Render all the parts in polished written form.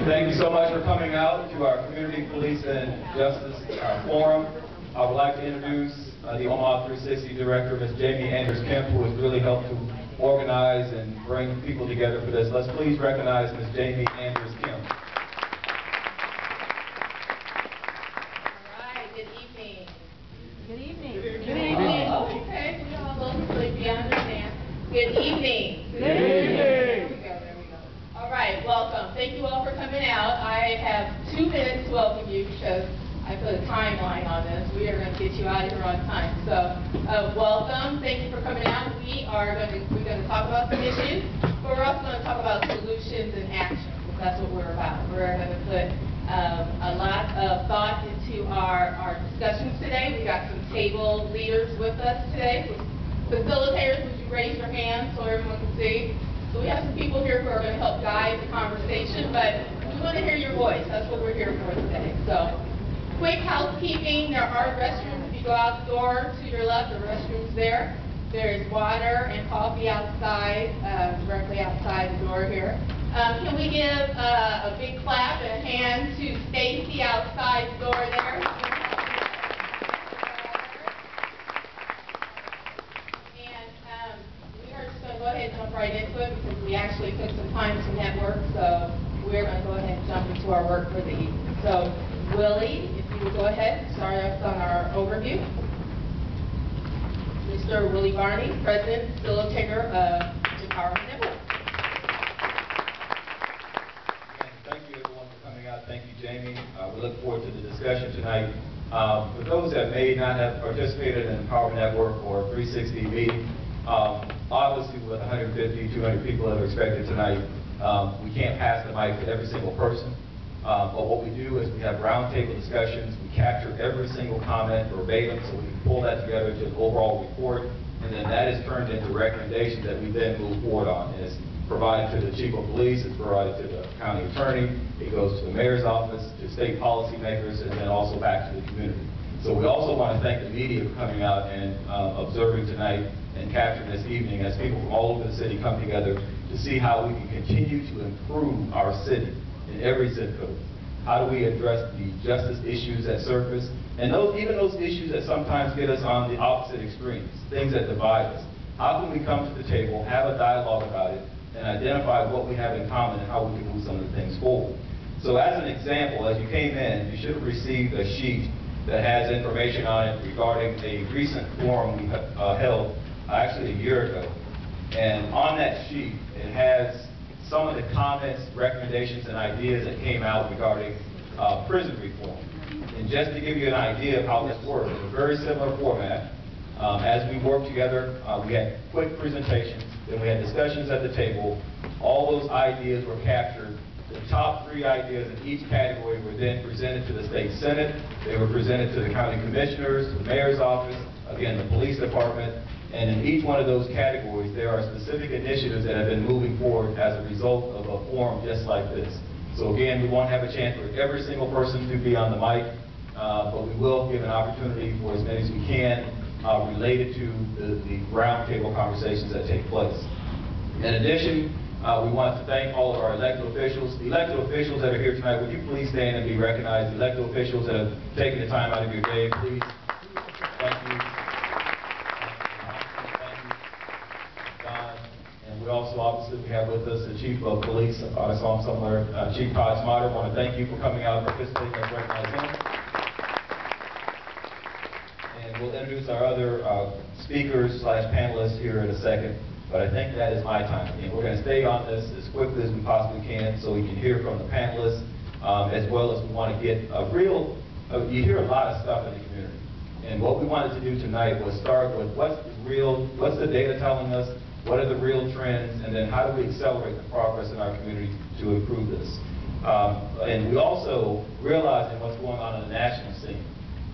Thank you so much for coming out to our Community Police and Justice Forum. I would like to introduce the Omaha 360 Director, Ms. Jamie Anders-Kemp, who has really helped to organize and bring people together for this. Let's please recognize Ms. Jamie Anders-Kemp. All right, good evening. Good evening. Good evening. Oh, okay, we all look sleepy, I understand. Good evening. Good evening. There we go. All right, welcome. Thank you all for coming out. I have 2 minutes to welcome you because I put a timeline on this. We are going to get you out of here on time. So, welcome. Thank you for coming out. We're going to talk about some issues, but we're also going to talk about solutions and actions. That's what we're about. We're going to put a lot of thought into our discussions today. We got some table leaders with us today. Facilitators, would you raise your hand so everyone can see? So we have some people here who are going to help guide the conversation, but we want to hear your voice. That's what we're here for today. So, quick housekeeping. There are restrooms. If you go out the door to your left, the restrooms there. There is water and coffee outside, directly outside the door here. Can we give a big clap and a hand to Stacy outside the door there? And we are just going to go ahead and jump right into it because we actually took some time to network, so we're going to go ahead and jump into our work for the evening. So, Willie, if you would go ahead and start us on our overview. Mr. Willie Barney, President, Facilitator of Empowerment Network. Thank you everyone for coming out. Thank you, Jamie. We look forward to the discussion tonight. For those that may not have participated in the Empowerment Network or 360 meeting, obviously with 150, 200 people that are expected tonight, we can't pass the mic to every single person. But what we do is we have roundtable discussions. We capture every single comment verbatim so we can pull that together to an overall report. And then that is turned into recommendations that we then move forward on. And it's provided to the Chief of Police, it's provided to the County Attorney, it goes to the Mayor's Office, to state policymakers, and then also back to the community. So we also want to thank the media for coming out and observing tonight and capturing this evening as people from all over the city come together to see how we can continue to improve our city in every zip code. How do we address the justice issues that surface? And even those issues that sometimes get us on the opposite extremes, things that divide us. How can we come to the table, have a dialogue about it, and identify what we have in common and how we can move some of the things forward? So as an example, as you came in, you should have received a sheet that has information on it regarding a recent forum we held actually a year ago. And on that sheet, it has some of the comments, recommendations, and ideas that came out regarding prison reform. And just to give you an idea of how this works, in a very similar format, as we worked together, we had quick presentations, then we had discussions at the table. All those ideas were captured. The top 3 ideas in each category were then presented to the state senate. They were presented to the county commissioners, the mayor's office, again, the police department. And in each one of those categories, there are specific initiatives that have been moving forward as a result of a forum just like this. So again, we won't have a chance for every single person to be on the mic, but we will give an opportunity for as many as we can related to the roundtable conversations that take place. In addition, we want to thank all of our elected officials. The elected officials that are here tonight, would you please stand and be recognized? The elected officials that have taken the time out of your day, please. Thank you. We also, obviously, we have with us the Chief of Police. I thought I saw him somewhere. Chief Todd Schmaderer. I want to thank you for coming out and participating and recognize him. And we'll introduce our other speakers / panelists here in a second. But I think that is my time. And we're going to stay on this as quickly as we possibly can so we can hear from the panelists, as well as we want to get a real, you hear a lot of stuff in the community. And what we wanted to do tonight was start with what's the data telling us, what are the real trends, and then how do we accelerate the progress in our community to improve this? And we also realizing what's going on in the national scene.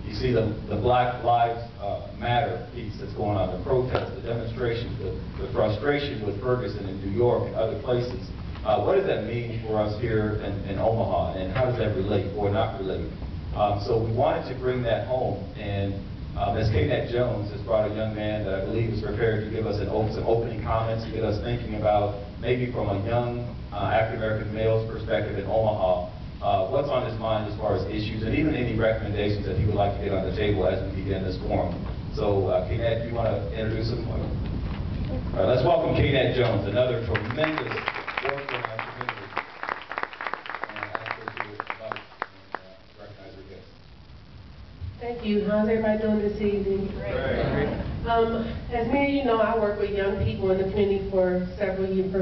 You see the Black Lives Matter piece that's going on, the protests, the demonstrations, the frustration with Ferguson in New York and other places. What does that mean for us here in Omaha, and how does that relate or not relate? So we wanted to bring that home, and Ms. K-Net Jones has brought a young man that I believe is prepared to give us some opening comments to get us thinking about maybe from a young African American male's perspective in Omaha. What's on his mind as far as issues and even any recommendations that he would like to get on the table as we begin this forum. So, Kleine, do you want to introduce him? All right, let's welcome Kleine Jones, another tremendous worker in our community. And ask her to invite and recognize her guest. Thank you. How's everybody doing this evening? Great. As many of you know, I work with young people in the community for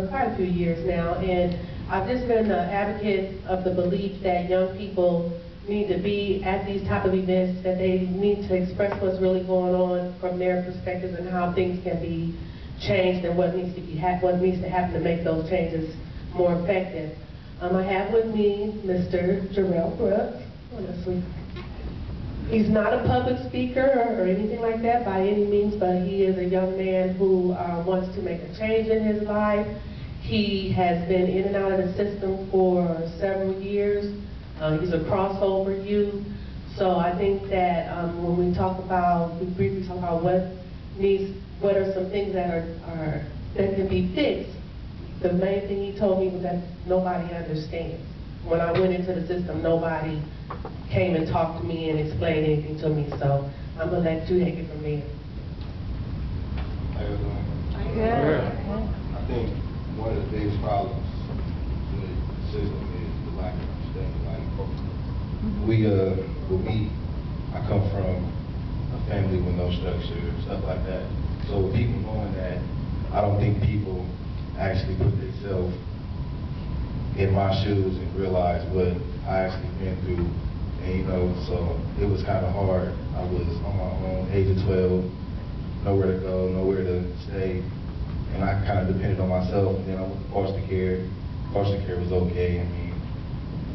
quite a few years now, and I've just been an advocate of the belief that young people need to be at these type of events, that they need to express what's really going on from their perspectives and how things can be changed and what needs to happen to make those changes more effective. I have with me Mr. Jarrell Brooks. He's not a public speaker or anything like that by any means, but he is a young man who wants to make a change in his life. He has been in and out of the system for several years. He's a crossover youth. So I think that when we briefly talk about what are some things that can be fixed, the main thing he told me was that nobody understands. When I went into the system, nobody came and talked to me and explained anything to me. So I'm gonna let you take it from there. How you doing? Good. I think one of the biggest problems with the system is the lack of understanding. Like, with me, I come from a family with no structure, stuff like that. So with people knowing that, I don't think people actually put themselves in my shoes and realize what I actually been through. And so it was kind of hard. I was on my own, age of 12, nowhere to go, nowhere to stay. And I kind of depended on myself. And then I went to foster care. Foster care was okay. I mean,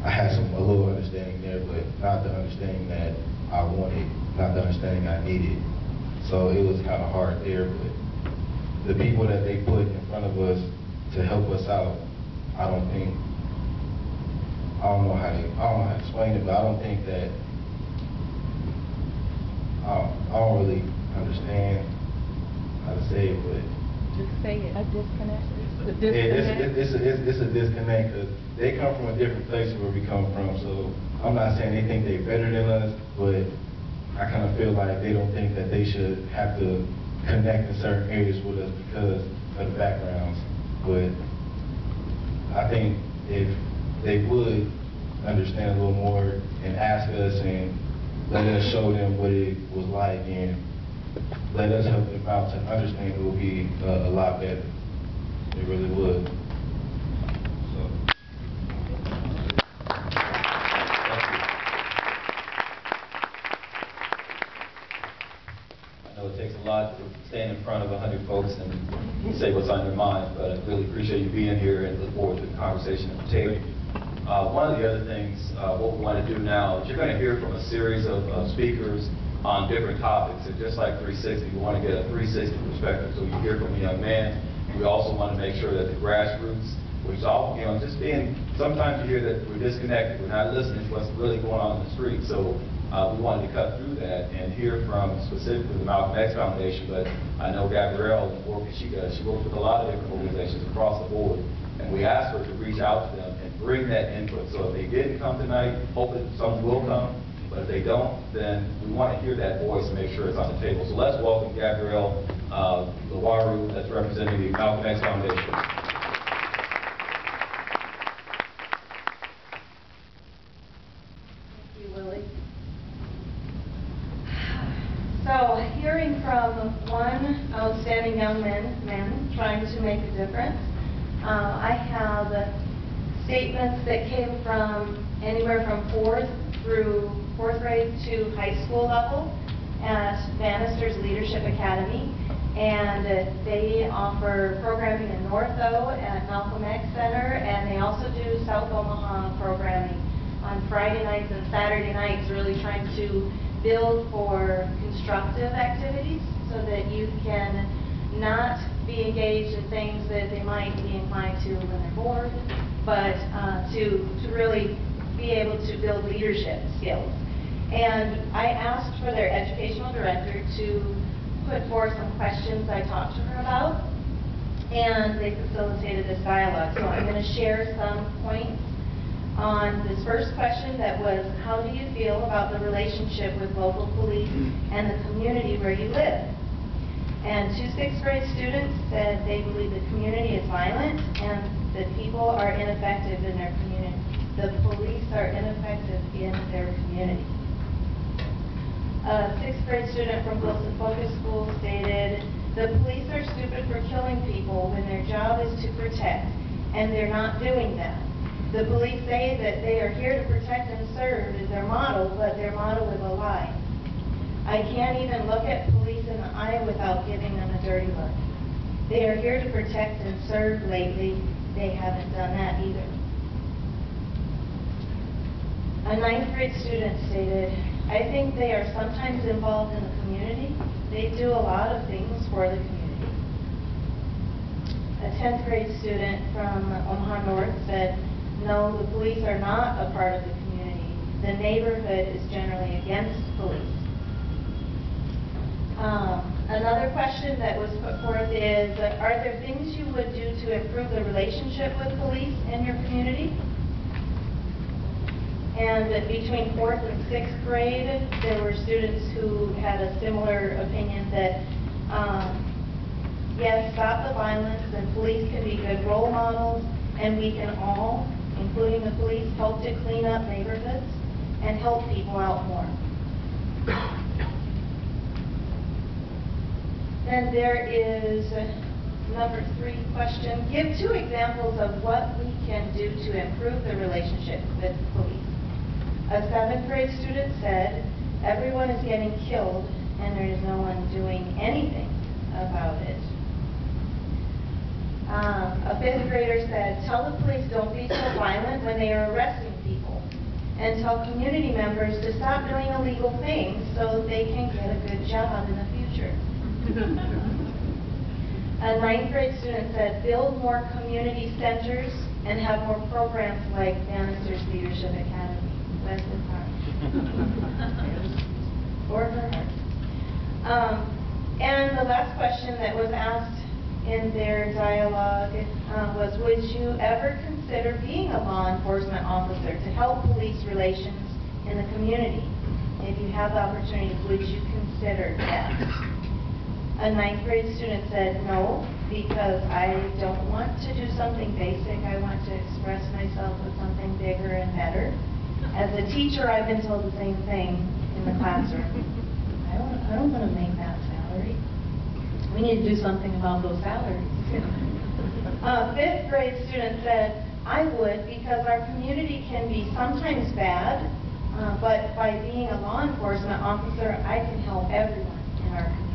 I had a little understanding there, but not the understanding that I wanted, not the understanding I needed. So it was kind of hard there, but the people that they put in front of us to help us out, I don't know how to explain it, but I don't think that, I don't really understand how to say it, but. Just say it. A disconnect. It's a disconnect, because they come from a different place where we come from, so I'm not saying they think they're better than us, but I kind of feel like they don't think that they should have to connect in certain areas with us because of the backgrounds. But I think if they would understand a little more and ask us and let us show them what it was like and let us help them out to understand, it would be a lot better. It really would. So. I know it takes a lot to stand in front of 100 folks and say what's on your mind, but I really appreciate you being here and look forward to the conversation at the table. One of the other things, what we want to do now is you're going to hear from a series of speakers on different topics, and just like 360, we want to get a 360 perspective. So you hear from a young man. We also want to make sure that the grassroots, which all, just being, sometimes you hear that we're disconnected, we're not listening to what's really going on in the street. So we wanted to cut through that and hear from specifically the Malcolm X Foundation, but I know Gabrielle, the work that she does, she works with a lot of different organizations across the board, and we asked her to reach out to them and bring that input. So if they didn't come tonight, hopefully some will come, but if they don't, then we want to hear that voice and make sure it's on the table. So let's welcome Gabrielle Liwaru, that's representing the Malcolm X Foundation. Thank you, Willie. So, hearing from one outstanding young man trying to make a difference, I have statements that came from anywhere from 4th grade to high school level at Bannister's Leadership Academy, and they offer programming in Northo at Malcolm X Center, and they also do South Omaha programming on Friday nights and Saturday nights, really trying to build for constructive activities so that youth can not be engaged in things that they might be inclined to when they're bored, but to really be able to build leadership skills. And I asked for their educational director to put forth some questions I talked to her about. and they facilitated this dialogue. So I'm going to share some points on this first question that was, how do you feel about the relationship with local police and the community where you live? And 2 6th grade students said they believe the community is violent and that people are ineffective in their community. The police are ineffective in their community. A 6th grade student from Wilson Focus School stated, the police are stupid for killing people when their job is to protect, and they're not doing that. The police say that they are here to protect and serve is their motto, but their motto is a lie. I can't even look at police in the eye without giving them a dirty look. They are here to protect and serve. Lately, they haven't done that either. A 9th grade student stated, I think they are sometimes involved in the community. They do a lot of things for the community. A 10th grade student from Omaha North said, no, the police are not a part of the community. The neighborhood is generally against police. Another question that was put forth is, are there things you would do to improve the relationship with police in your community? And between 4th and 6th grade, there were students who had a similar opinion that, yes, stop the violence, and police can be good role models, and we can all, including the police, help to clean up neighborhoods and help people out more. Then there is number 3 question. Give 2 examples of what we can do to improve the relationship with police. A 7th grade student said, everyone is getting killed and there is no one doing anything about it. A 5th grader said, tell the police don't be so violent when they are arresting people, and tell community members to stop doing illegal things so they can get a good job in the future. A 9th grade student said, build more community centers and have more programs like Bannister's Leadership Academy. Wesley Park. Or her heart. And the last question that was asked in their dialogue was, would you ever consider being a law enforcement officer to help police relations in the community? If you have the opportunity, would you consider that? A 9th grade student said, no, because I don't want to do something basic. I want to express myself with something bigger and better. As a teacher, I've been told the same thing in the classroom. I don't want to make that salary. We need to do something about those salaries. 5th grade student said, I would, because our community can be sometimes bad, but by being a law enforcement officer, I can help everyone in our community.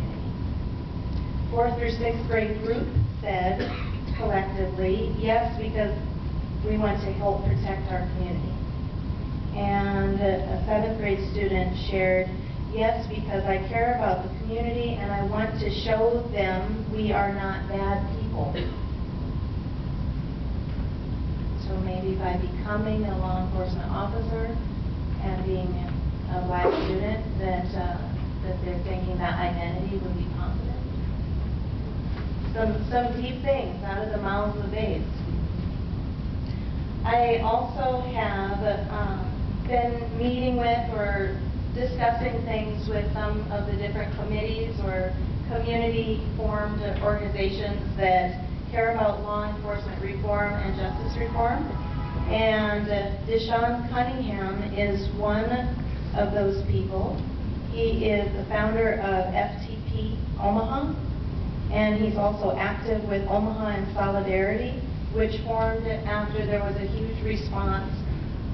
4th through 6th grade group said collectively, yes, because we want to help protect our community. And a 7th grade student shared, yes, because I care about the community and I want to show them we are not bad people. So maybe by becoming a law enforcement officer and being a Black student, that they're thinking that identity would be positive. Some deep things out of the mouths of babes. I also have been meeting with or discussing things with some of the different committees or community-formed organizations that care about law enforcement reform and justice reform. And Deshaun Cunningham is one of those people. He is the founder of FTP Omaha, and he's also active with Omaha in Solidarity, which formed after there was a huge response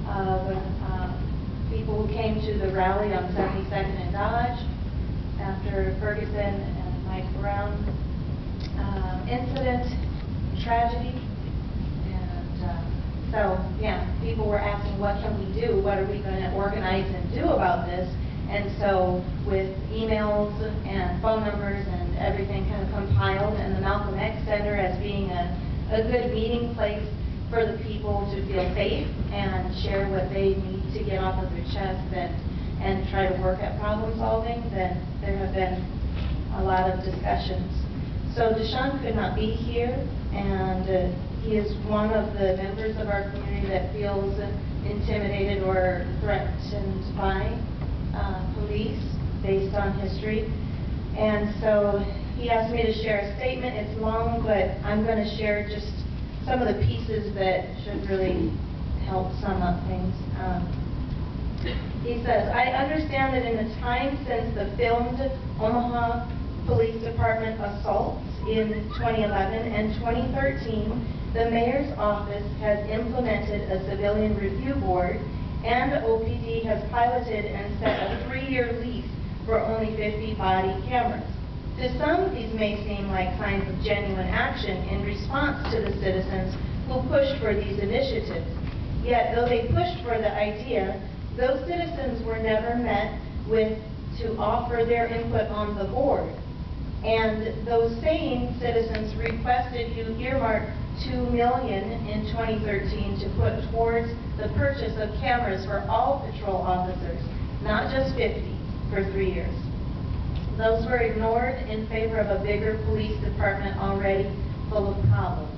of people who came to the rally on 72nd and Dodge after Ferguson and Mike Brown incident, tragedy. And so, yeah, people were asking, what can we do? What are we going to organize and do about this? And so with emails and phone numbers and everything kind of compiled, and the Malcolm X Center as being a good meeting place for the people to feel safe and share what they need to get off of their chest and try to work at problem solving, then there have been a lot of discussions. So Deshaun could not be here, and he is one of the members of our community that feels intimidated or threatened by police based on history. And so he asked me to share a statement. It's long, but I'm going to share just some of the pieces that should really help sum up things. He says, I understand that in the time since the filmed Omaha Police Department assaults in 2011 and 2013, the mayor's office has implemented a civilian review board, and OPD has piloted and set a 3-year lease for only 50 body cameras. To some, these may seem like signs of genuine action in response to the citizens who pushed for these initiatives. Yet, though they pushed for the idea, those citizens were never met with to offer their input on the board. And those same citizens requested you earmark $2 million in 2013 to put towards the purchase of cameras for all patrol officers, not just 50 for 3 years. Those were ignored in favor of a bigger police department already full of problems.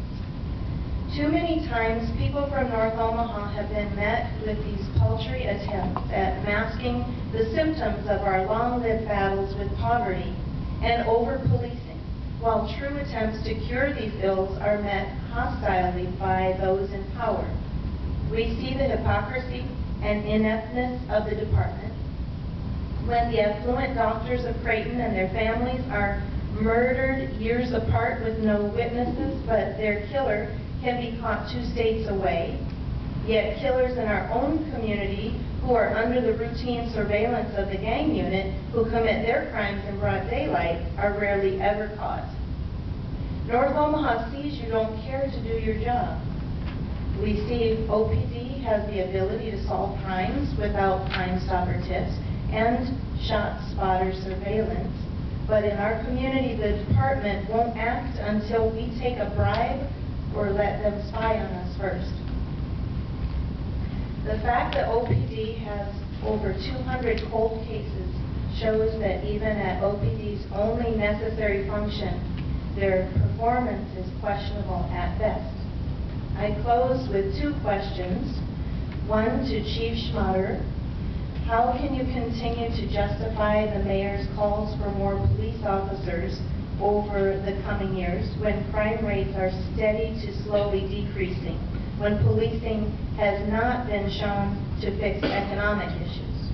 Too many times, people from North Omaha have been met with these paltry attempts at masking the symptoms of our long-lived battles with poverty and over-policing, while true attempts to cure these ills are met hostilely by those in power. We see the hypocrisy and ineptness of the department. When the affluent doctors of Creighton and their families are murdered years apart with no witnesses, but their killer can be caught 2 states away, yet killers in our own community who are under the routine surveillance of the gang unit who commit their crimes in broad daylight are rarely ever caught. North Omaha sees you don't care to do your job. We see OPD has the ability to solve crimes without Crime Stopper tips and shot spotter surveillance, but in our community the department won't act until we take a bribe or let them spy on us first. The fact that OPD has over 200 cold cases shows that even at OPD's only necessary function, their performance is questionable at best. I close with 2 questions. One to Chief Schmaderer. How can you continue to justify the mayor's calls for more police officers over the coming years when crime rates are steady to slowly decreasing, when policing has not been shown to fix economic issues?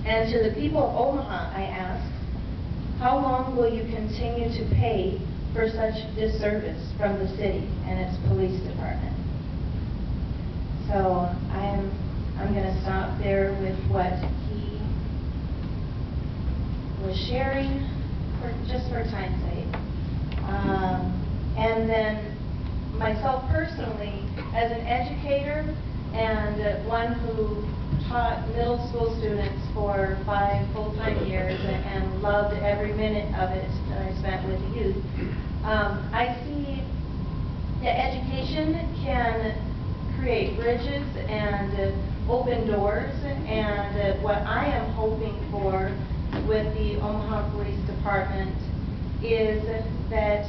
And to the people of Omaha, I ask, how long will you continue to pay for such disservice from the city and its police department? So I'm going to stop there with what he was sharing, just for time's sake. And then myself personally, as an educator and one who taught middle school students for 5 full-time years and loved every minute of it that I spent with the youth, I see that education can create bridges and open doors, and what I am hoping for with the Omaha Police Department is that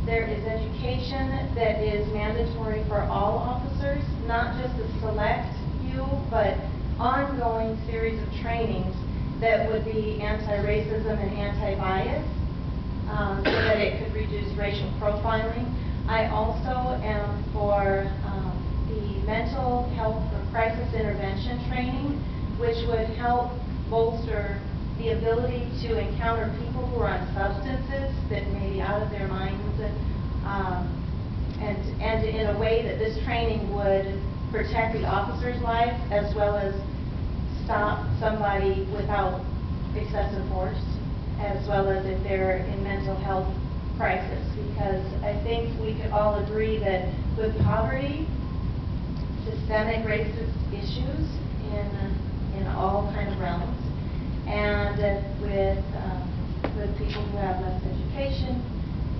there is education that is mandatory for all officers, not just a select few, but ongoing series of trainings that would be anti-racism and anti-bias, so that it could reduce racial profiling. I also am for the mental health or crisis intervention training, which would help bolster the ability to encounter people who are on substances that may be out of their minds, and in a way that this training would protect the officer's life as well as stop somebody without excessive force, as well as if they're in mental health crisis. Because I think we could all agree that with poverty, systemic racist issues in all kind of realms, and with people who have less education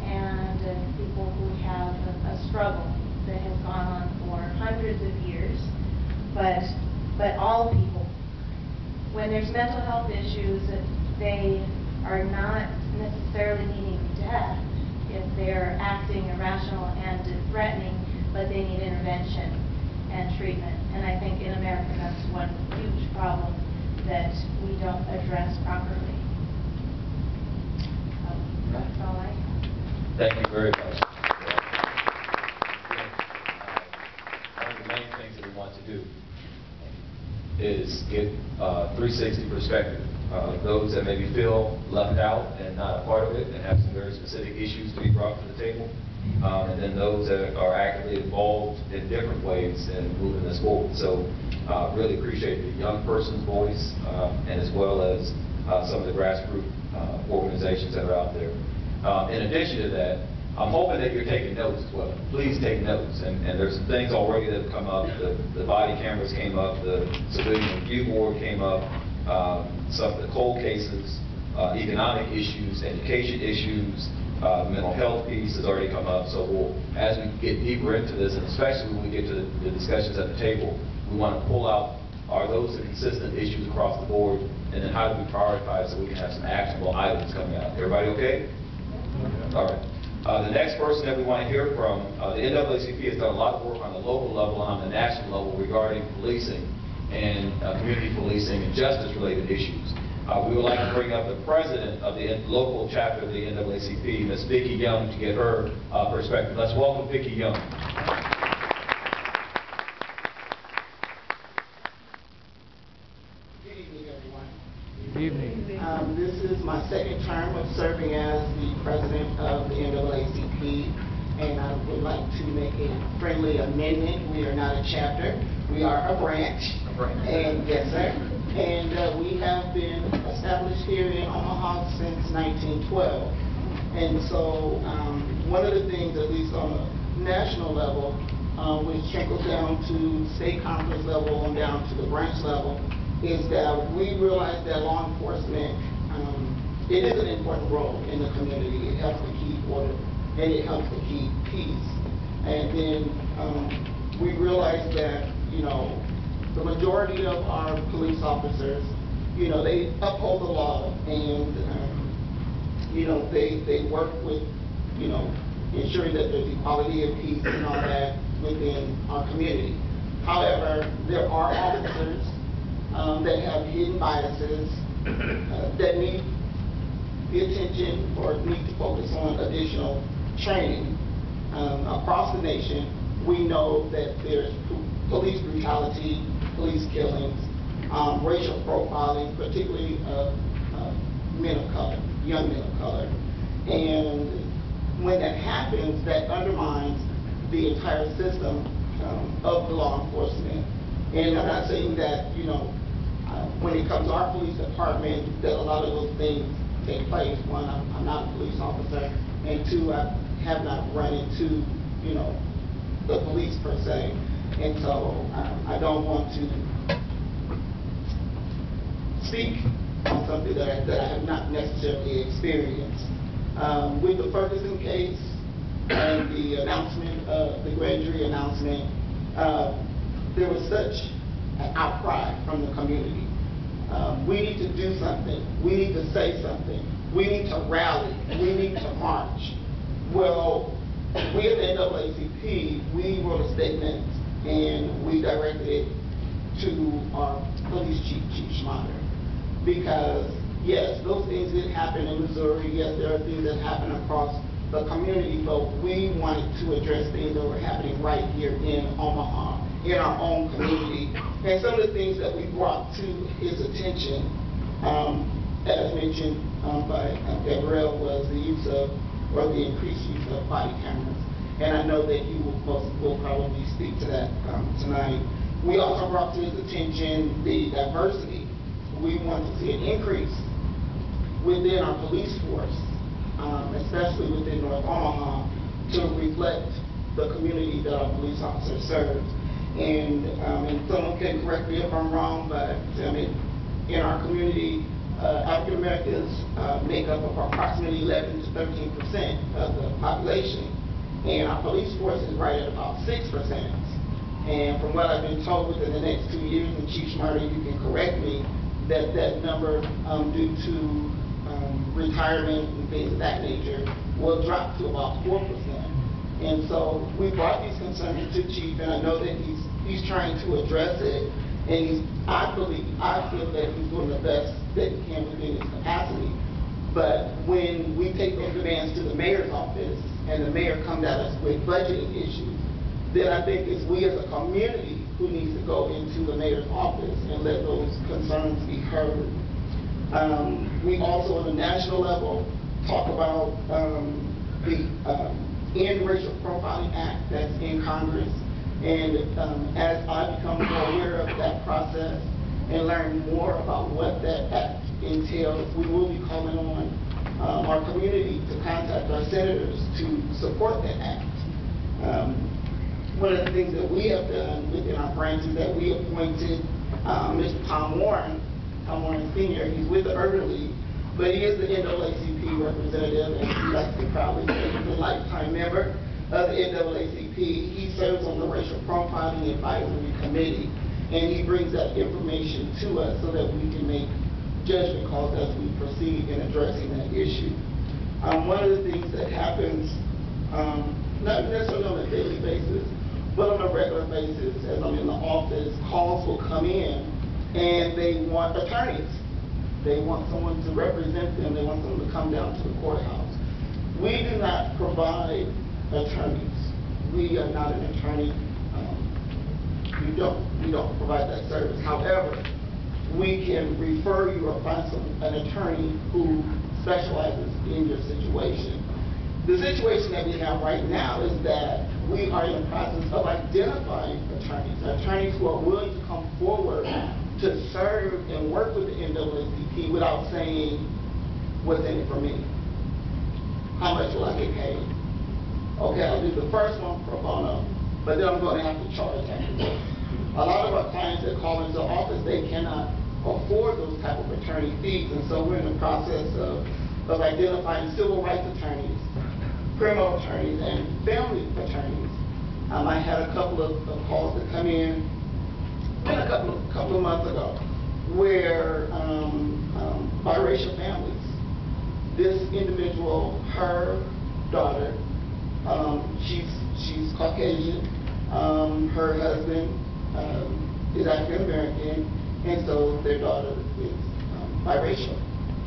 and people who have a struggle that has gone on for hundreds of years, but all people, when there's mental health issues, they are not necessarily meaning death if they're acting irrational and threatening, but they need intervention and treatment. And I think in America that's one huge problem that we don't address properly. So that's all I have. Thank you very much. One of the main things that we want to do is get 360 perspective. Those that maybe feel left out and not a part of it and have some very specific issues to be brought to the table. And then those that are actively involved in different ways in moving this forward. So really appreciate the young person's voice and as well as some of the grassroots organizations that are out there. In addition to that, I'm hoping that you're taking notes as well. Please take notes. And there's some things already that have come up. The body cameras came up. The civilian review board came up. Some of the cold cases, economic issues, education issues, mental health piece has already come up. So as we get deeper into this, and especially when we get to the discussions at the table, we want to pull out, are those the consistent issues across the board, and then how do we prioritize so we can have some actionable items coming out. Everybody okay? All right. The next person that we want to hear from, the NAACP has done a lot of work on the local level and on the national level regarding policing and community policing and justice-related issues. We would like to bring up the president of the local chapter of the NAACP, Ms. Vickie Young, to get her perspective. Let's welcome Vickie Young. Good evening, everyone. Good evening. This is my second term of serving as the president of the NAACP, and I would like to make a friendly amendment. We are not a chapter. We are a branch. And yes, sir. And we have been established here in Omaha since 1912. And so one of the things, at least on a national level, which trickles down to state conference level and down to the branch level, is that we realize that law enforcement, it is an important role in the community. It helps to keep order and it helps to keep peace. And then we realize that, the majority of our police officers, they uphold the law and, they work with, ensuring that there's equality and peace and all that within our community. However, there are officers that have hidden biases that need the attention or need to focus on additional training. Across the nation, we know that there's police brutality, police killings, racial profiling, particularly of men of color, young men of color. And when that happens, that undermines the entire system of the law enforcement. And I'm not saying that, when it comes to our police department, that a lot of those things take place. One, I'm not a police officer, and two, I have not run into, the police per se. And so I don't want to speak on something that I have not necessarily experienced. With the Ferguson case and the announcement, the grand jury announcement, there was such an outcry from the community. We need to do something. We need to say something. We need to rally. We need to march. Well, we at the NAACP, we wrote a statement and we directed it to our police chief, Chief Schmaderer. Because, yes, those things did happen in Missouri. Yes, there are things that happen across the community, but we wanted to address things that were happening right here in Omaha, in our own community. And some of the things that we brought to his attention, as mentioned by Gabrielle, was the use of, or the increased use of body cameras. And I know that you will probably speak to that tonight. We also brought to his attention the diversity. We want to see an increase within our police force, especially within North Omaha, to reflect the community that our police officers serve. And someone can correct me if I'm wrong, but in our community, African Americans make up of approximately 11 to 13% of the population, and our police force is right at about 6%. And from what I've been told, within the next 2 years, and Chief Schmaderer, you can correct me, that number, due to retirement and things of that nature will drop to about 4%. And so we brought these concerns to Chief, and I know that he's trying to address it, and I feel that he's doing the best that he can within his capacity. But when we take those demands to the mayor's office, and the mayor comes at us with budgeting issues, then I think it's we as a community who needs to go into the mayor's office and let those concerns be heard. We also, on a national level, talk about the End Racial Profiling Act that's in Congress. And as I become more aware of that process and learn more about what that act entails, we will be calling on our community to contact our senators to support that act. One of the things that we have done within our branch is that we appointed Mr. Tom Warren Sr. He's with the Urban League, but he is the NAACP representative, and he likes to proudly say he's a lifetime member of the NAACP. He serves on the Racial Profiling Advisory Committee, and he brings that information to us so that we can make judgment calls as we proceed in addressing that issue. One of the things that happens, not necessarily on a daily basis, but on a regular basis, as I'm in the office, calls will come in and they want attorneys. They want someone to represent them. They want someone to come down to the courthouse. We do not provide attorneys. We are not an attorney. We don't provide that service. However, we can refer you or find an attorney who specializes in your situation. The situation that we have right now is that we are in the process of identifying attorneys who are willing to come forward to serve and work with the NAACP without saying, what's in it for me? How much will I get paid? Okay, I'll do the first one pro bono, but then I'm going to have to charge afterwards. A lot of our clients that call into the office, they cannot afford those type of attorney fees, and so we're in the process of identifying civil rights attorneys, criminal attorneys, and family attorneys. I had a couple of calls that come in a couple of months ago where biracial families, this individual, her daughter, she's Caucasian, her husband is African American, and so their daughter is biracial.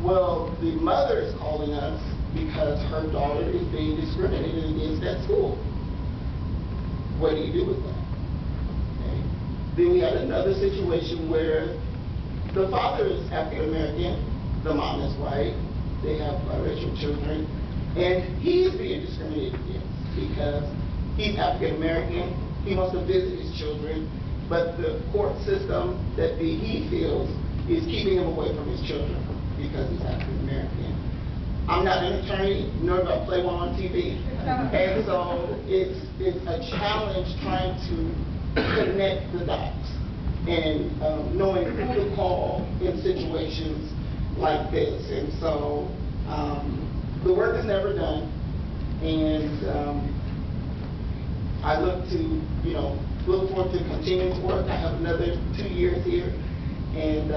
Well, the mother is calling us because her daughter is being discriminated against at school. What do you do with that? Okay. Then we had another situation where the father is African American, the mom is white, they have biracial children, and he is being discriminated against because he's African American, he wants to visit his children, but the court system that he feels is keeping him away from his children because he's African American. I'm not an attorney, nor do I play one on TV. And so it's a challenge trying to connect the dots and knowing who to call in situations like this. And so the work is never done. And I look forward to continuing to work. I have another 2 years here and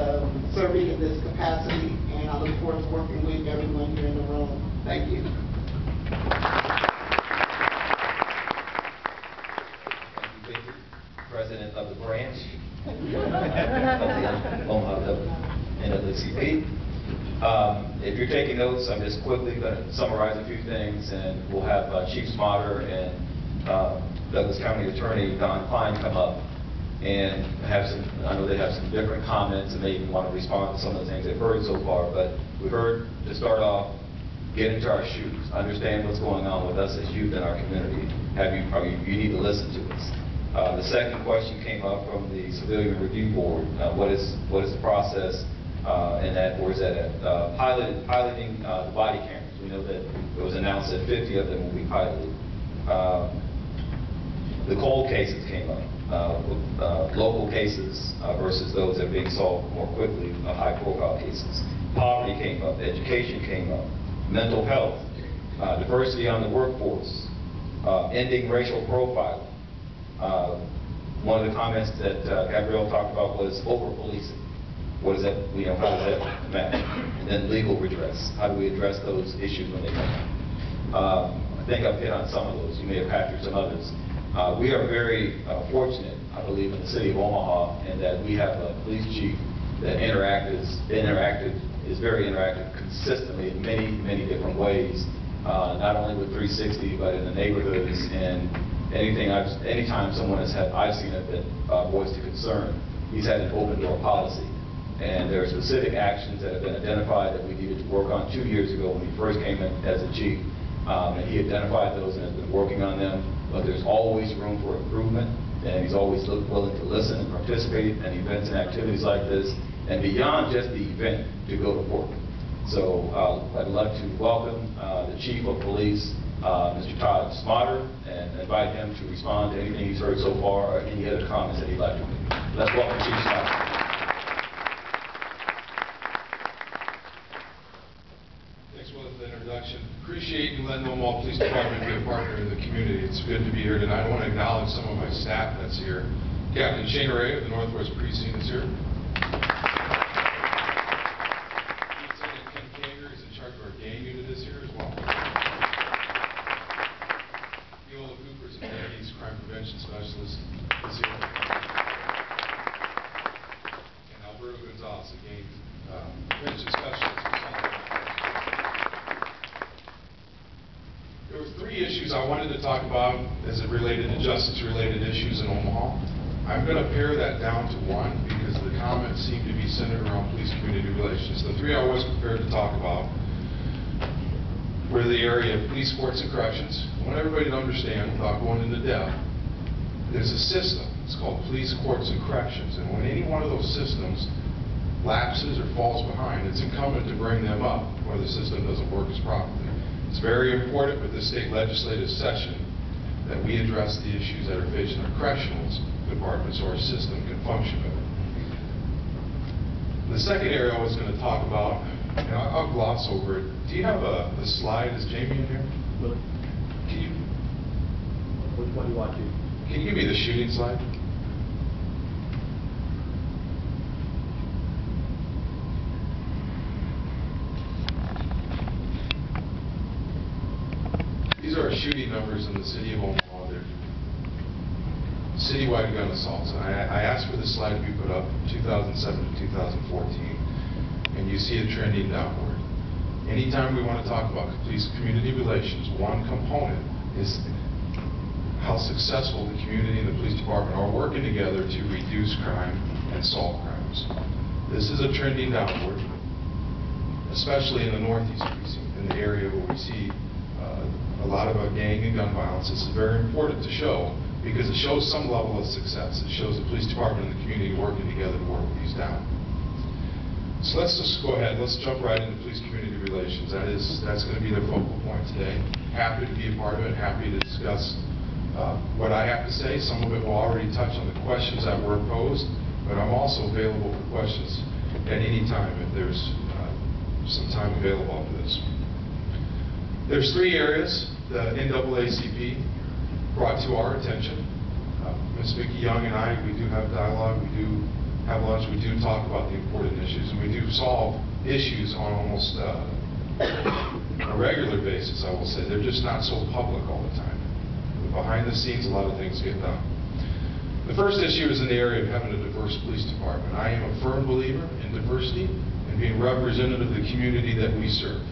serving in this capacity, and I look forward to working with everyone here in the room. Thank you. Thank you, Vickie, President of the branch of the Omaha NAACP. If you're taking notes, I'm just quickly going to summarize a few things, and we'll have Chief Schmaderer and Douglas County Attorney Don Kleine come up and I know they have some different comments and they even want to respond to some of the things they've heard so far, but we've heard, to start off, get into our shoes, understand what's going on with us as youth in our community. You need to listen to us. The second question came up from the Civilian Review Board. What is the process and where is that at? Piloting the body cameras. We know that it was announced that 50 of them will be piloted. The cold cases came up. Local cases versus those that are being solved more quickly, high-profile cases. Poverty came up, education came up, mental health, diversity on the workforce, ending racial profiling. One of the comments that Gabrielle talked about was over-policing. What is that, how does that match? And then legal redress. How do we address those issues when they come up? I think I've hit on some of those. You may have captured some others. We are very fortunate, I believe, in the city of Omaha, in that we have a police chief that is very interactive consistently in many different ways, not only with 360, but in the neighborhoods, and anytime someone I've seen it that voiced a concern, he's had an open door policy. And there are specific actions that have been identified that we needed to work on 2 years ago when he first came in as a chief. And he identified those and has been working on them, but there's always room for improvement, and he's always willing to listen and participate in events and activities like this, and beyond just the event, to go to work. So I'd love to welcome the Chief of Police, Mr. Todd Schmaderer, and invite him to respond to anything he's heard so far or any other comments that he'd like to make. Let's welcome Chief Schmaderer. Appreciate you letting the Omaha Police Department be a partner in the community. It's good to be here tonight. I want to acknowledge some of my staff that's here. Captain Schmaderer of the Northwest Precinct is here. Lieutenant Ken Kager is in charge of our gang unit is here as well. Viola Cooper's and Maggie's crime prevention specialist is here. And Alberto Gonzalez, a gang prevention specialist. There were 3 issues I wanted to talk about as it related to justice-related issues in Omaha. I'm going to pare that down to 1 because the comments seem to be centered around police-community relations. The 3 I was prepared to talk about were the area of police courts and corrections. I want everybody to understand, without going into depth, there's a system. It's called police courts and corrections. And when any one of those systems lapses or falls behind, it's incumbent to bring them up where the system doesn't work as properly. It's very important with the state legislative session that we address the issues that are facing our correctional departments so our system can function better. The second area I was going to talk about, and I'll gloss over it. Do you have a slide? Is Jamie in here? Really? Which one do you want to? Can you give me the shooting slide? These are our shooting numbers in the city of Omaha. They're citywide gun assaults. I asked for this slide to be put up 2007 to 2014, and you see it trending downward. Anytime we want to talk about police community relations, one component is how successful the community and the police department are working together to reduce crime and solve crimes. This is a trending downward, especially in the Northeast precinct, in the area where we see a lot of gang and gun violence. This is very important to show because it shows some level of success. It shows the police department and the community working together to work these down. So let's just go ahead. Let's jump right into police community relations. That's going to be the focal point today. Happy to be a part of it. Happy to discuss what I have to say. Some of it will already touch on the questions that were posed, but I'm also available for questions at any time if there's some time available after this. There's 3 areas the NAACP brought to our attention. Ms. Vickie Young and I, we do have dialogue, we do have lunch, we do talk about the important issues, and we do solve issues on almost a regular basis, I will say. They're just not so public all the time. Behind the scenes, a lot of things get done. The first issue is in the area of having a diverse police department. I am a firm believer in diversity and being representative of the community that we serve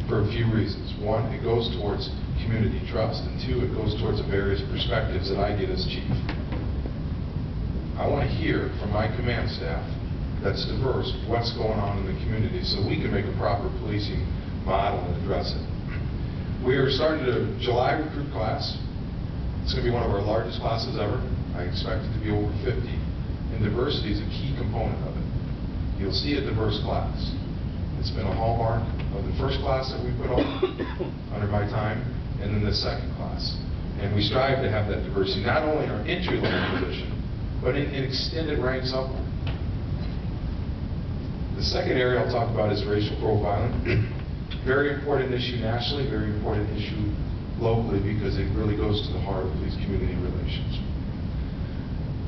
for a few reasons. 1, it goes towards community trust, and 2, it goes towards the various perspectives that I get as chief. I want to hear from my command staff that's diverse what's going on in the community so we can make a proper policing model and address it. We are starting a July recruit class. It's going to be one of our largest classes ever. I expect it to be over 50. And diversity is a key component of it. You'll see a diverse class. It's been a hallmark of the first class that we put on under my time, and then the second class. And we strive to have that diversity, not only in our entry-level position, but in extended ranks upward. The second area I'll talk about is racial profiling. Very important issue nationally, very important issue locally, because it really goes to the heart of police community relations.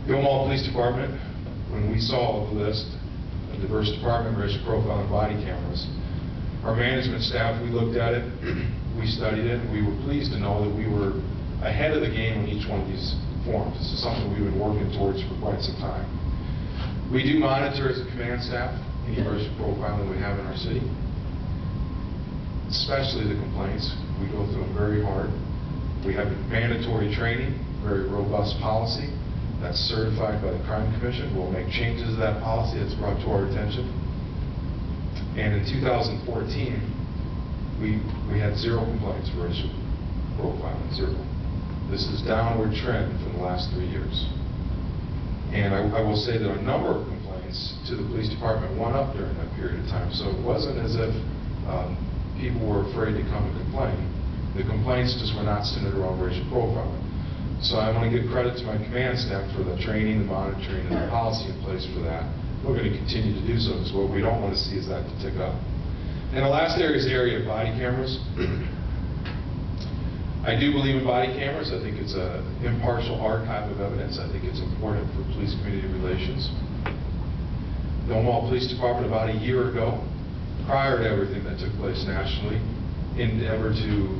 The Omaha Police Department, when we saw the list of diverse department, racial profiling, body cameras. Our management staff, we looked at it, we studied it, and we were pleased to know that we were ahead of the game on each one of these forms. This is something we've been working towards for quite some time. We do monitor as a command staff any racial profiling we have in our city, especially the complaints. We go through them very hard. We have mandatory training, very robust policy that's certified by the Crime Commission. We'll make changes to that policy that's brought to our attention. And in 2014, we had 0 complaints for racial profiling, 0. This is downward trend from the last 3 years. And I will say that a number of complaints to the police department went up during that period of time. So it wasn't as if people were afraid to come and complain. The complaints just were not centered around racial profiling. So I want to give credit to my command staff for the training, the monitoring, and the policy in place for that. We're going to continue to do so, because what we don't want to see is that to tick up. And the last area is the area of body cameras. I do believe in body cameras. I think it's an impartial archive of evidence. I think it's important for police community relations. The Omaha Police Department, about a year ago, prior to everything that took place nationally, endeavored to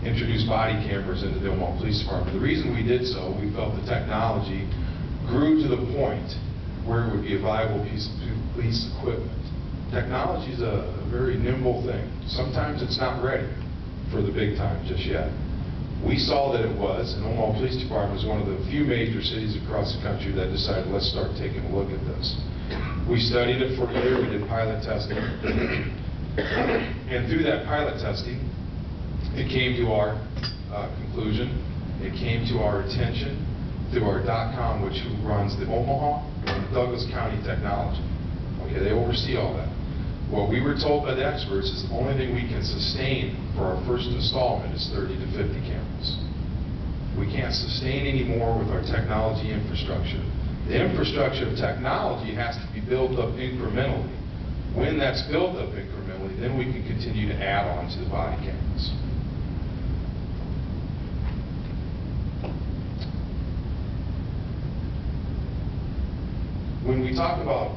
introduce body cameras into the Omaha Police Department. The reason we did so, we felt the technology grew to the point where it would be a viable piece of police equipment. Technology is a very nimble thing. Sometimes it's not ready for the big time just yet. We saw that it was, and Omaha Police Department is one of the few major cities across the country that decided, let's start taking a look at this. We studied it for a year, we did pilot testing, and through that pilot testing, it came to our conclusion, it came to our attention through our .com, which runs the Omaha and Douglas County technology. Okay, they oversee all that. What we were told by the experts is the only thing we can sustain for our first installment is 30 to 50 cameras. We can't sustain any more with our technology infrastructure. The infrastructure of technology has to be built up incrementally. When that's built up incrementally, then we can continue to add on to the body cameras. When we talk about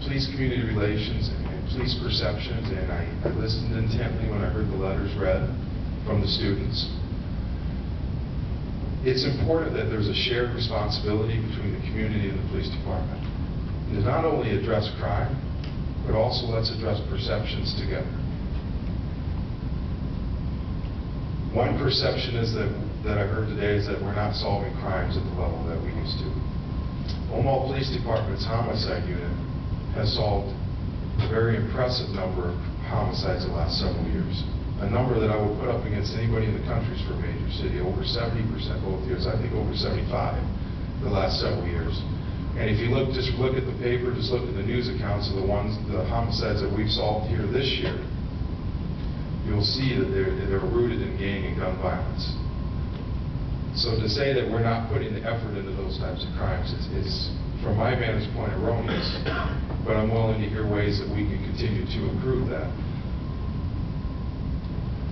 police community relations and police perceptions, and I listened intently when I heard the letters read from the students, it's important that there's a shared responsibility between the community and the police department. To not only address crime, but also let's address perceptions together. One perception is that I heard today is that we're not solving crimes at the level that we used to. Omaha Police Department's homicide unit has solved a very impressive number of homicides in the last several years. A number that I would put up against anybody in the country for a major city. Over 70% both years. I think over 75 the last several years. And if you just look at the paper, just look at the news accounts of the homicides that we've solved here this year, you'll see that they're rooted in gang and gun violence. So to say that we're not putting the effort into those types of crimes, it's from my vantage point, erroneous. But I'm willing to hear ways that we can continue to improve that.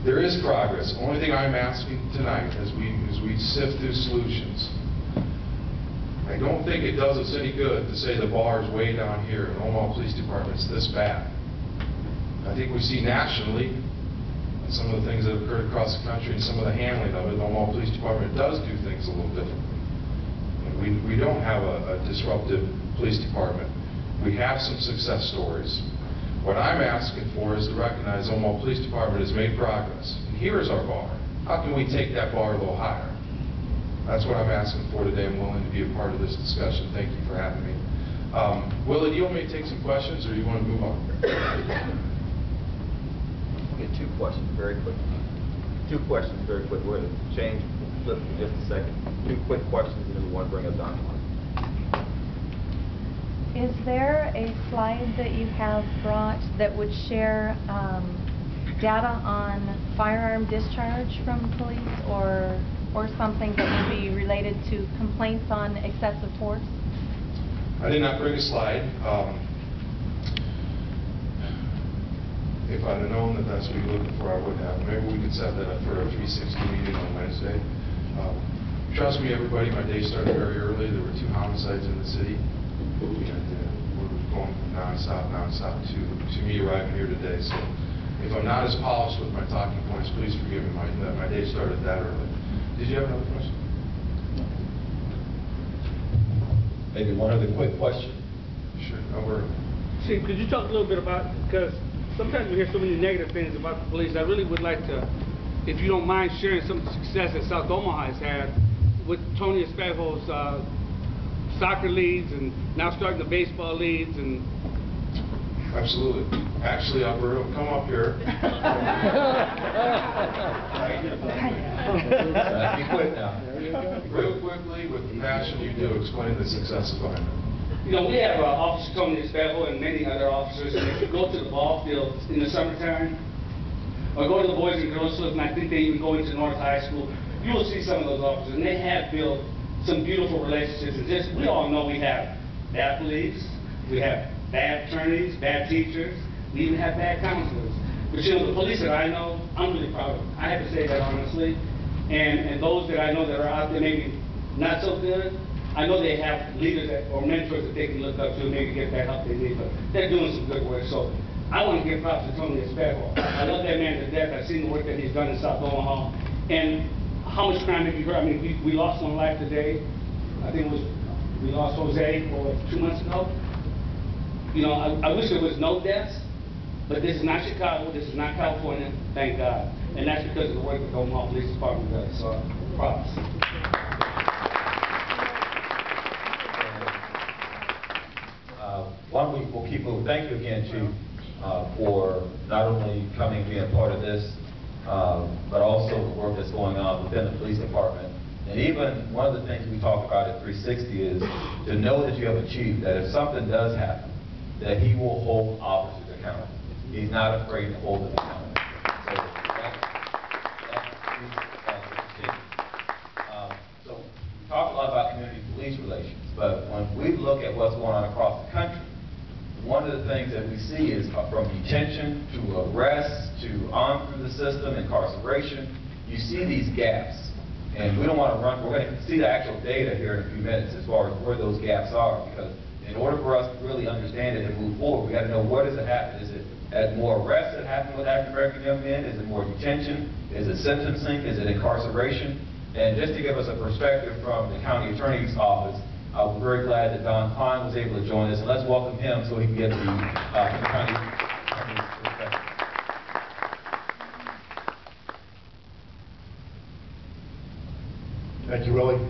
There is progress. Only thing I'm asking tonight as we sift through solutions, I don't think it does us any good to say the bar is way down here and Omaha Police Department's this bad. I think we see nationally some of the things that have occurred across the country and some of the handling of it. The Omaha Police Department does do things a little differently. We don't have a disruptive police department. We have some success stories. What I'm asking for is to recognize the Omaha Police Department has made progress. And here's our bar. How can we take that bar a little higher? That's what I'm asking for today. I'm willing to be a part of this discussion. Thank you for having me. Willie, do you want me to take some questions, or do you want to move on? We'll get two questions very quick. We're going to change, flip in just a second. Two quick questions, and then we want to bring up Don. Is there a slide that you have brought that would share data on firearm discharge from police or something that would be related to complaints on excessive force? I did not bring a slide. If I'd have known that that's what you're looking for, I would have. Maybe we could set that up for a 360 meeting on Wednesday. Trust me, everybody, my day started very early. There were 2 homicides in the city. We're going from 9 nonstop to me arriving here today. So if I'm not as polished with my talking points, please forgive me. My day started that early. Did you have another question? Maybe one other quick question. Sure. Over. See, could you talk a little bit about, because sometimes we hear so many negative things about the police. I really would like to, if you don't mind sharing some of the success that South Omaha has had with Tony Espejo's soccer leagues and now starting the baseball leagues and... Absolutely. Actually, Alberto, come up here. Be quick now. Real quickly, with the passion you do, explain the successes behind it. You know, we have Officer Tony Espejo and many other officers, and if you go to the ball fields in the summertime, or go to the Boys and Girls Club, and I think they even go into North High School, you will see some of those officers, and they have built some beautiful relationships. And just, we all know we have bad police, we have bad attorneys, bad teachers, we even have bad counselors. But you know, the police that I know, I'm really proud of them. I have to say that honestly. And those that I know that are out there maybe not so good, I know they have leaders or mentors that they can look up to and maybe get that help they need, but they're doing some good work. So I want to give props to Tony Espejo. I love that man to death. I've seen the work that he's done in South Omaha. And how much crime have you heard? I mean, we lost one life today. I think it was, we lost Jose, 2 months ago. You know, I wish there was no deaths, but this is not Chicago, this is not California, thank God. And that's because of the work that the Omaha Police Department does, so props. We'll keep moving. Thank you again, Chief, for not only coming and being a part of this, but also the work that's going on within the police department. And even one of the things we talk about at 360 is to know that you have a chief, that if something does happen, that he will hold officers accountable. He's not afraid to hold them accountable. So we talk a lot about community-police relations, but when we look at what's going on across the country, one of the things that we see is from detention to arrest to on through the system, incarceration, you see these gaps. And we don't want to run, we're going to see the actual data here in a few minutes as far as where those gaps are, because in order for us to really understand it and move forward, we got to know what does it happen. Is it more arrests that happen with African American young men? Is it more detention? Is it sentencing? Is it incarceration? And just to give us a perspective from the county attorney's office, we're very glad that Don Kleine was able to join us, and let's welcome him so he can get the county attorney's perspective. Thank you, Willie.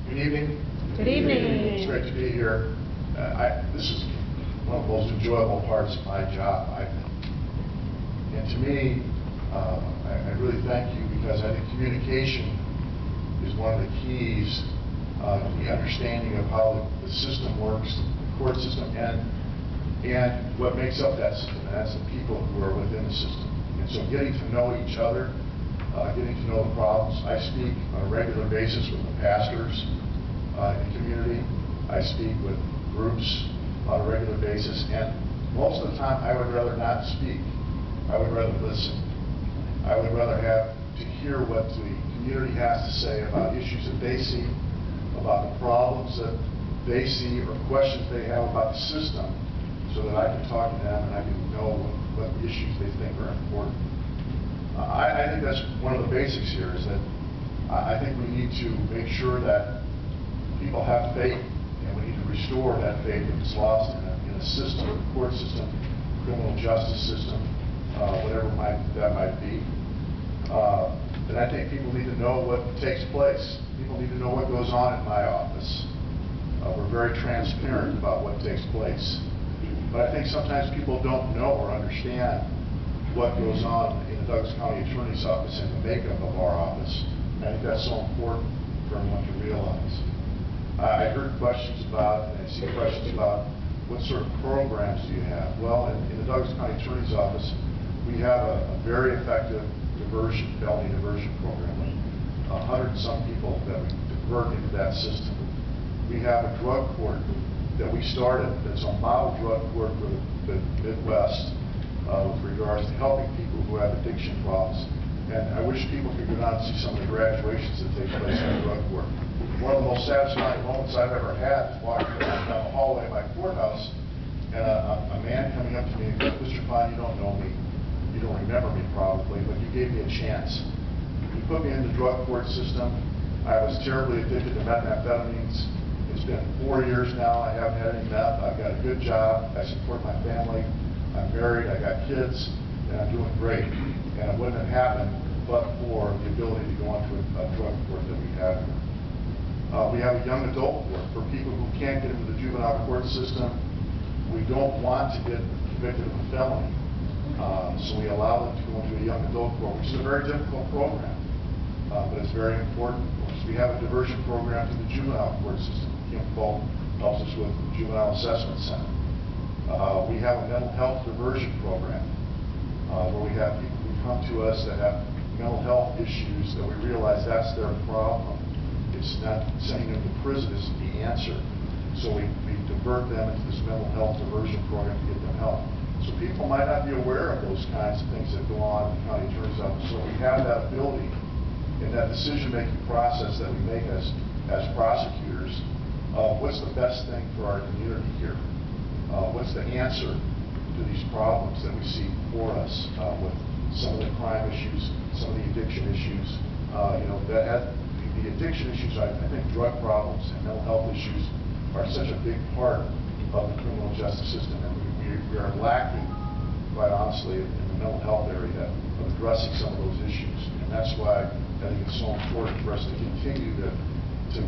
Good evening. Good evening. It's great to be here. This is one of the most enjoyable parts of my job, I think. And to me, I really thank you, because I think communication is one of the keys to the understanding of how the system works, the court system, and what makes up that system, and that's the people who are within the system. And so getting to know each other, getting to know the problems. I speak on a regular basis with the pastors in the community. I speak with groups on a regular basis, and most of the time I would rather not speak. I would rather listen. I would rather have to hear what the community has to say about issues that they see, about the problems that they see, or questions they have about the system, so that I can talk to them and I can know what issues they think are important. I think that's one of the basics here, is that I think we need to make sure that people have faith, and we need to restore that faith that's lost in a system, the court system, criminal justice system, whatever that might be. And I think people need to know what takes place. People need to know what goes on in my office. We're very transparent about what takes place. But I think sometimes people don't know or understand what goes on in the Douglas County Attorney's Office and the makeup of our office. I think that's so important for everyone to realize. I heard questions about, and I see questions about, what sort of programs do you have? Well, in the Douglas County Attorney's Office, we have a very effective felony diversion program. 100 and some people that we divert into that system. We have a drug court that we started that's a model drug court for the Midwest with regards to helping people who have addiction problems. And I wish people could go down and see some of the graduations that take place in the drug court. One of the most satisfying moments I've ever had is walking down the hallway of my courthouse, and and a man coming up to me and goes, Mr. Kleine, you don't know me, you don't remember me probably, but you gave me a chance. You put me in the drug court system. I was terribly addicted to methamphetamines. It's been 4 years now. I haven't had any meth. I've got a good job. I support my family. I'm married. I got kids, and I'm doing great. And it wouldn't have happened but for the ability to go onto a drug court that we have here. We have a young adult court for people who can't get into the juvenile court system. We don't want to get convicted of a felony. So we allow them to go into a young adult court, which is a very difficult program, but it's very important for us. We have a diversion program to the juvenile court system. Kim Folk helps us with the Juvenile Assessment Center. We have a mental health diversion program where we have people who come to us that have mental health issues that we realize that's their problem. It's not sending them to prison is the answer. So we divert them into this mental health diversion program to get them help. So people might not be aware of those kinds of things that go on in the county attorney's office. So we have that ability in that decision-making process that we make as prosecutors of what's the best thing for our community here. What's the answer to these problems that we see before us with some of the crime issues, some of the addiction issues. The addiction issues, I think drug problems and mental health issues are such a big part of the criminal justice system, and we are lacking, quite honestly, in the mental health area of addressing some of those issues. And that's why I think it's so important for us to continue to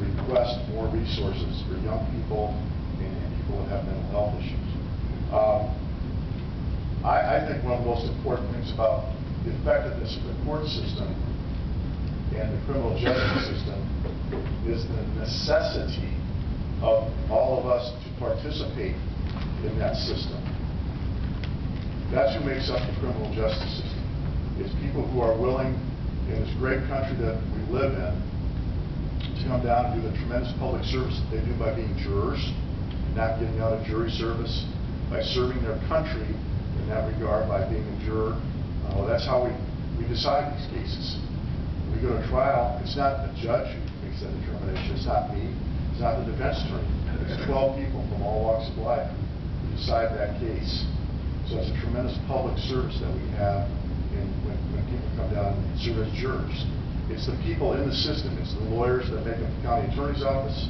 request more resources for young people and people that have mental health issues. I think one of the most important things about the effectiveness of the court system and the criminal justice system is the necessity of all of us to participate in that system. That's who makes up the criminal justice system. It's people who are willing, in this great country that we live in, to come down and do the tremendous public service that they do by being jurors, not getting out of jury service, by serving their country in that regard by being a juror. That's how we decide these cases. When we go to trial, it's not the judge who makes that determination. It's not me. It's not the defense attorney. It's 12 people from all walks of life who decide that case. So it's a tremendous public service that we have when people come down and serve as jurors. It's the people in the system. It's the lawyers that make up the county attorney's office.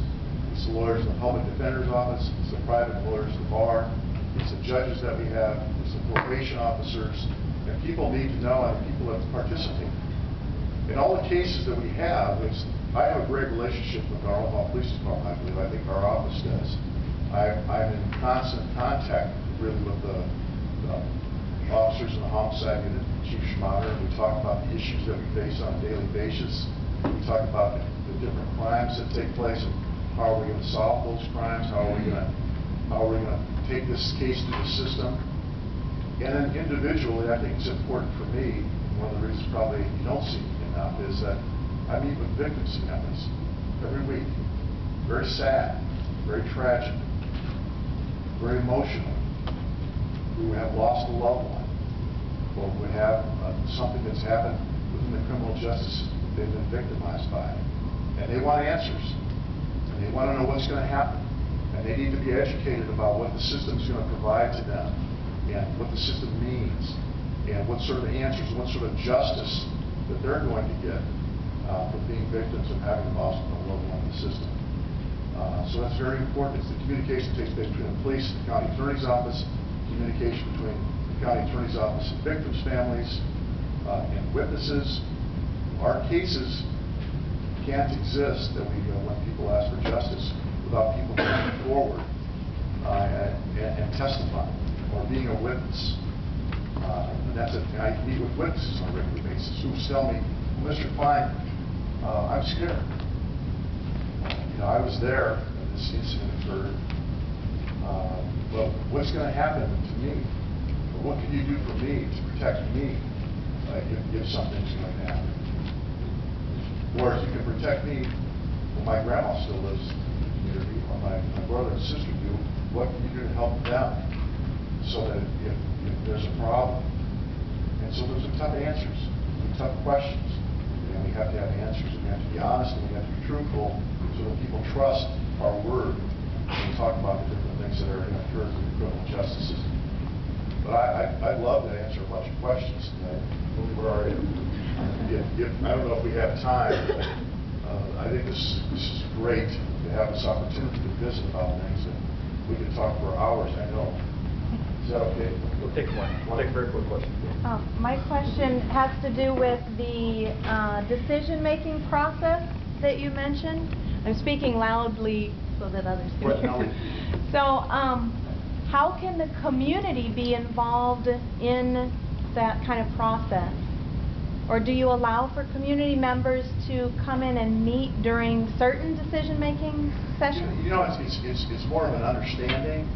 It's the lawyers in the public defender's office. It's the private lawyers at the bar. It's the judges that we have. It's the probation officers. And people need to know, and people that participate. In all the cases that we have, I have a great relationship with our Omaha Police Department, I believe. I think our office does. I'm in constant contact really with the officers in the homicide unit, Chief Schmaderer. We talk about the issues that we face on a daily basis. We talk about the different crimes that take place and how are we going to solve those crimes, how are we going to take this case to the system. And then individually, I think it's important for me, one of the reasons probably you don't see me enough, is that I meet with victims' families every week. Very sad, very tragic, very emotional, who have lost a loved one, or who have something that's happened within the criminal justice system they've been victimized by. And they want answers. And they want to know what's going to happen. And they need to be educated about what the system's going to provide to them, and what the system means, and what sort of answers, what sort of justice that they're going to get for being victims of having lost a loved one in the system. So that's very important. It's the communication that takes place between the police and the county attorney's office, communication between the county attorney's office and victims' families, and witnesses. Our cases can't exist that we when people ask for justice without people coming forward and testifying or being a witness. And that's it. I meet with witnesses on a regular basis who tell me, well, Mr. Kleine, I'm scared. I was there when this incident occurred. Well, what's going to happen to me? What can you do for me to protect me if something's going to happen? Or if you can protect me, well, my grandma still lives in the community, or my brother and sister do, what can you do to help them? So that if there's a problem. And so those are tough answers, tough questions. And we have to have answers, and we have to be honest, and we have to be truthful, so that people trust our word when we talk about the different things that are in occurring in the criminal justice justices. But I'd love to answer a bunch of questions tonight. Where are you? I don't know if we have time, but I think this is great to have this opportunity to visit about things, and we can talk for hours, I know. Is that okay? We'll take one. We'll take a very quick question. My question has to do with the decision-making process that you mentioned. I'm speaking loudly so that others can hear. So, how can the community be involved in that kind of process? Or do you allow for community members to come in and meet during certain decision-making sessions? You know, it's more of an understanding.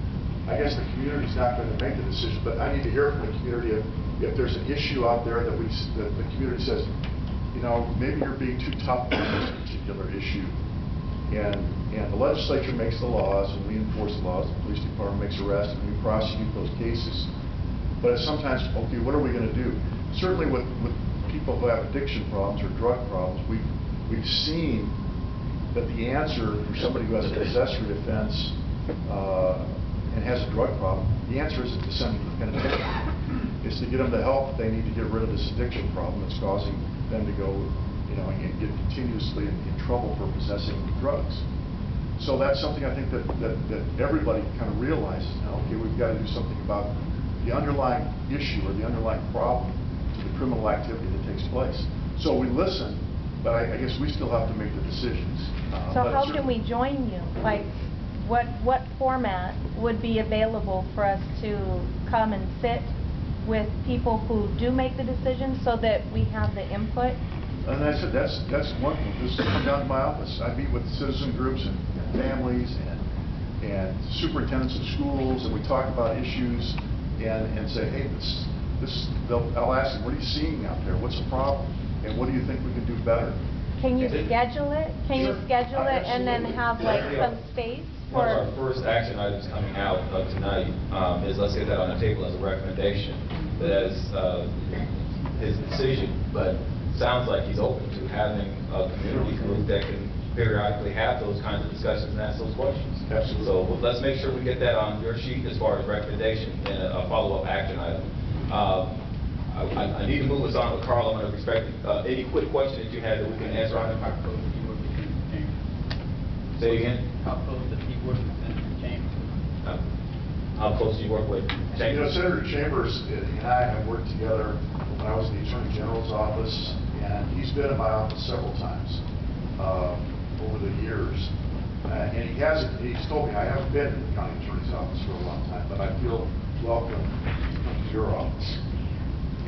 I guess the community's not going to make the decision, but I need to hear from the community if there's an issue out there that the community says, you know, maybe you're being too tough on this particular issue. And the legislature makes the laws, and we enforce the laws. The police department makes arrests, and we prosecute those cases. But it's sometimes, okay, what are we going to do? Certainly with people who have addiction problems or drug problems, we've seen that the answer for somebody who has a possessory offense and has a drug problem, the answer isn't to send them to the penitentiary. It's to get them the help they need to get rid of this addiction problem that's causing them to go, you know, and get continuously in trouble for possessing drugs. So that's something I think that everybody kind of realizes now. Okay, we've got to do something about the underlying issue or the underlying problem to the criminal activity that takes place. So we listen, but I guess we still have to make the decisions. So how can we join you? Like, what format would be available for us to come and sit with people who do make the decisions so that we have the input? And I said, that's one thing. Just come down to my office. I meet with citizen groups and families and superintendents of schools, and we talk about issues and say, hey, I'll ask them, what are you seeing out there? What's the problem? And what do you think we can do better? Can you schedule it? Can you schedule it and then have like some space for? One of our first action items coming out tonight is let's get that on the table as a recommendation. But as his decision, but sounds like he's open to having a community group that can periodically have those kinds of discussions and ask those questions. Absolutely. So let's make sure we get that on your sheet as far as recommendation and a follow-up action item. I need to move us on with Carl. I'm going to respect any quick question that you had that we can answer on. How close do you work with Senator Chambers? Say it again. How close does he work with Senator Chambers? How close do you work with Chambers? You know, Senator Chambers and I have worked together when I was in the Attorney General's office, and he's been in my office several times over the years. And he's told me, I haven't been in the county attorney's office for a long time, but I feel welcome to come to your office.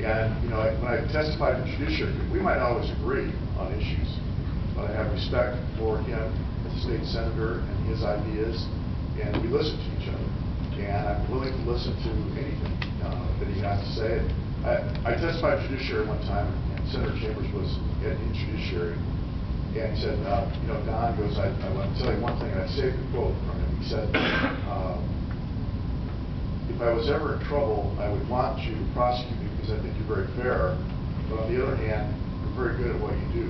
And, you know, when I testified in judiciary, we might not always agree on issues, but I have respect for him as a state senator and his ideas, and we listen to each other. And I'm willing to listen to anything that he has to say. I testified in judiciary one time, and Senator Chambers was in judiciary, and he said, you know, Don goes, I want to tell you one thing, and I saved the quote from him. He said, if I was ever in trouble, I would want you to prosecute me because I think you're very fair, but on the other hand, you're very good at what you do.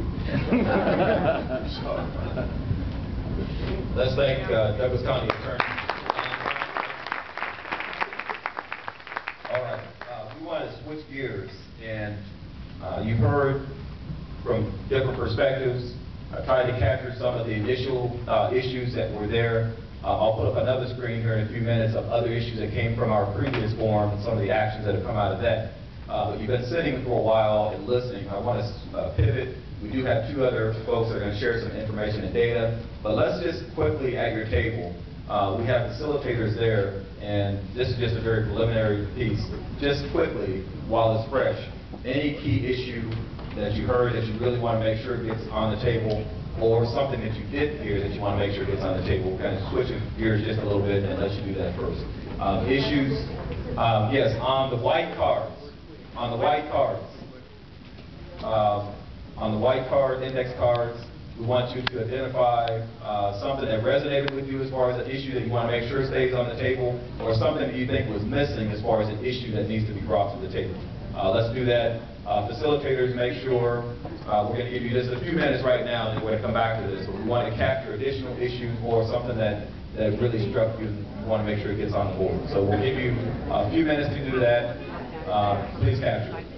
Let's thank Douglas County Attorney. All right, we want to switch gears, and you've heard from different perspectives. I tried to capture some of the initial issues that were there. I'll put up another screen here in a few minutes of other issues that came from our previous forum and some of the actions that have come out of that. But you've been sitting for a while and listening. I want to pivot. We do have two other folks that are going to share some information and data. But let's just quickly at your table. We have facilitators there, and this is just a very preliminary piece. Just quickly, while it's fresh, any key issue that you heard that you really want to make sure gets on the table, or something that you did hear that you want to make sure gets on the table, kind of switching gears just a little bit and let you do that first. Issues, yes, on the white cards, on the white card, index cards, we want you to identify something that resonated with you as far as an issue that you want to make sure stays on the table, or something that you think was missing as far as an issue that needs to be brought to the table. Let's do that. Facilitators, make sure, we're going to give you just a few minutes right now, and we're going to come back to this, but we want to capture additional issues or something that really struck you, and we want to make sure it gets on the board. So we'll give you a few minutes to do that. Please capture it.